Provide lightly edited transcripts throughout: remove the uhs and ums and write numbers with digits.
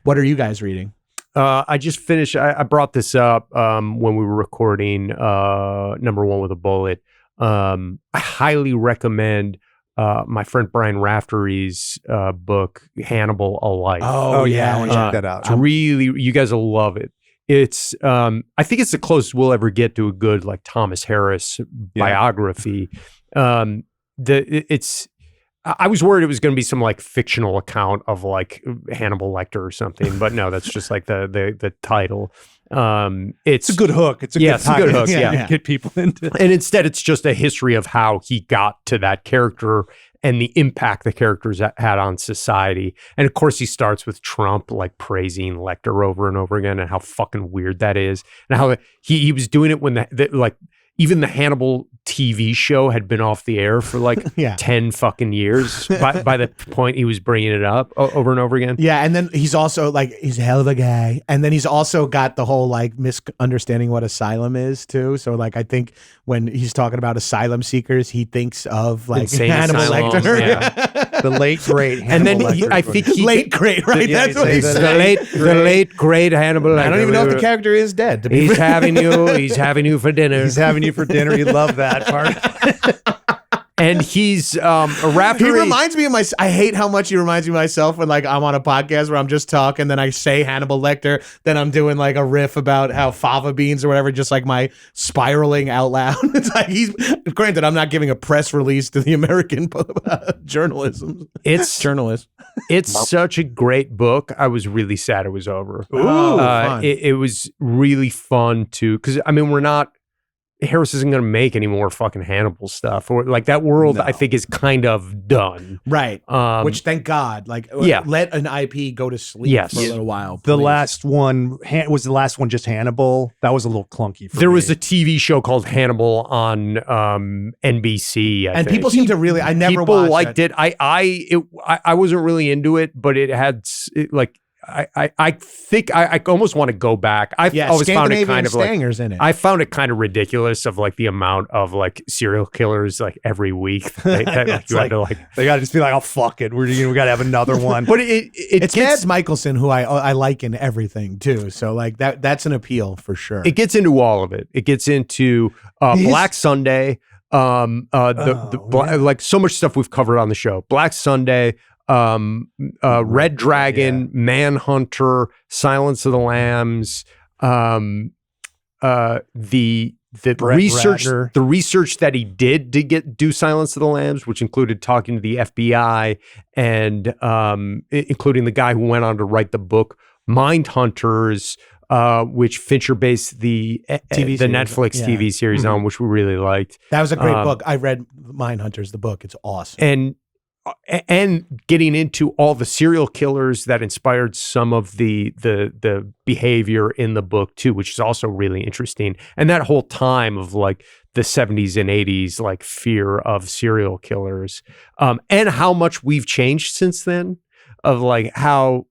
What are you guys reading? I just finished. I brought this up when we were recording Number One with a Bullet. I highly recommend my friend Brian Raftery's book Hannibal Alike. Oh yeah, I want to check that out. It's really, you guys will love it. It's I think it's the closest we'll ever get to a good like Thomas Harris biography. I was worried it was going to be some like fictional account of like Hannibal Lecter or something, but no, that's just like the title. It's a good hook. It's a good hook. Yeah. Get people into it. And instead, it's just a history of how he got to that character and the impact the characters had on society. And of course, he starts with Trump like praising Lecter over and over again, and how fucking weird that is, and how he was doing it when like even the Hannibal TV show had been off the air for like 10 fucking years by the point he was bringing it up over and over again. Yeah, and then he's also like, he's a hell of a guy. And then he's also got the whole like misunderstanding what asylum is too. So like, I think when he's talking about asylum seekers, he thinks of like Insane Hannibal asylums, Lecter. Yeah. The late great Hannibal And then Lecter. Late great, right? That's what he said. The late great Hannibal Lecter. I don't even know if the character is dead. To be He's having you for dinner. He's having you for dinner. You love that part. And he's a Raftery. He reminds me of I hate how much he reminds me of myself when like I'm on a podcast where I'm just talking, then I say Hannibal Lecter, then I'm doing like a riff about how fava beans or whatever, just like my spiraling out loud. It's like granted, I'm not giving a press release to the American journalism. It's journalist. It's such a great book. I was really sad it was over. Ooh, fun. It was really fun to, because I mean, Harris isn't going to make any more fucking Hannibal stuff, or like that world. I think is kind of done, right? Which thank God, like let an IP go to sleep for a little while. The last one was the last one just Hannibal. That was a little clunky. There was a TV show called Hannibal on NBC, and people seem to really. I never people liked it. I wasn't really into it, but it had like. I think I almost want to go back. I always found it kind of like in it. I found it kind of ridiculous of like the amount of like serial killers like every week. They got to just be like, oh fuck it, we got to have another one. But it's Mads Mikkelsen, who I like in everything too. So like that's an appeal for sure. It gets into all of it. It gets into Black Sunday. Like so much stuff we've covered on the show. Black Sunday. Red Dragon, Manhunter, Silence of the Lambs, the research that he did to do Silence of the Lambs, which included talking to the FBI and including the guy who went on to write the book Mindhunters, which Fincher based the Netflix TV series on, which we really liked. That was a great book. I read Mindhunters, the book. It's awesome. And getting into all the serial killers that inspired some of the behavior in the book too, which is also really interesting. And that whole time of like the 70s and 80s, like fear of serial killers, and how much we've changed since then, of like how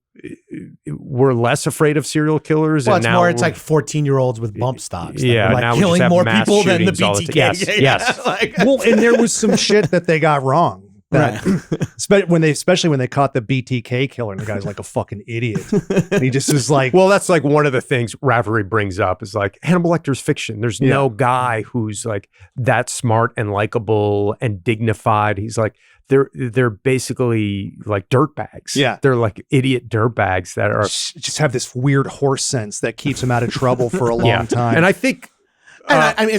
we're less afraid of serial killers. Well, and it's like 14-year-olds with bump stocks. Yeah, like now killing more mass people than the shootings BTK. Yes. Well, and there was some shit that they got wrong. Especially when they caught the BTK killer, and the guy's like a fucking idiot. And he just was like, well, that's like one of the things Raftery brings up is like Hannibal Lecter's fiction. There's no guy who's like that smart and likable and dignified. He's like, they're basically like dirtbags. Yeah. They're like idiot dirtbags that are just have this weird horse sense that keeps them out of trouble for a long time. And I think And I mean, I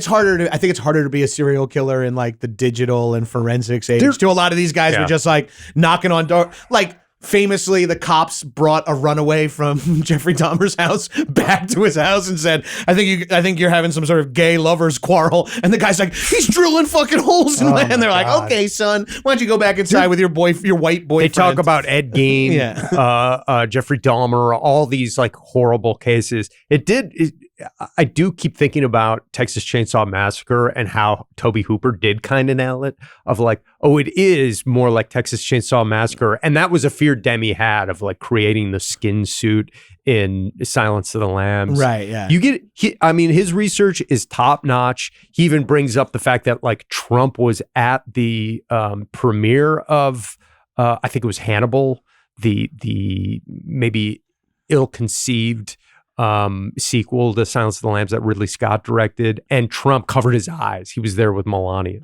think it's harder to be a serial killer in like the digital and forensics age. A lot of these guys were just like knocking on door. Like famously, the cops brought a runaway from Jeffrey Dahmer's house back to his house and said, "I think you're having some sort of gay lovers quarrel." And the guy's like, "He's drilling fucking holes in land." And they're like, "Okay, son, why don't you go back inside with your white boyfriend?" They talk about Ed Gein, Jeffrey Dahmer, all these like horrible cases. I do keep thinking about Texas Chainsaw Massacre and how Tobe Hooper did kind of nail it, of like, oh, it is more like Texas Chainsaw Massacre. And that was a fear Demi had of like creating the skin suit in Silence of the Lambs. Right, yeah. His research is top notch. He even brings up the fact that like Trump was at the premiere of, I think it was Hannibal, the maybe ill-conceived sequel to Silence of the Lambs that Ridley Scott directed, and Trump covered his eyes. He was there with Melania.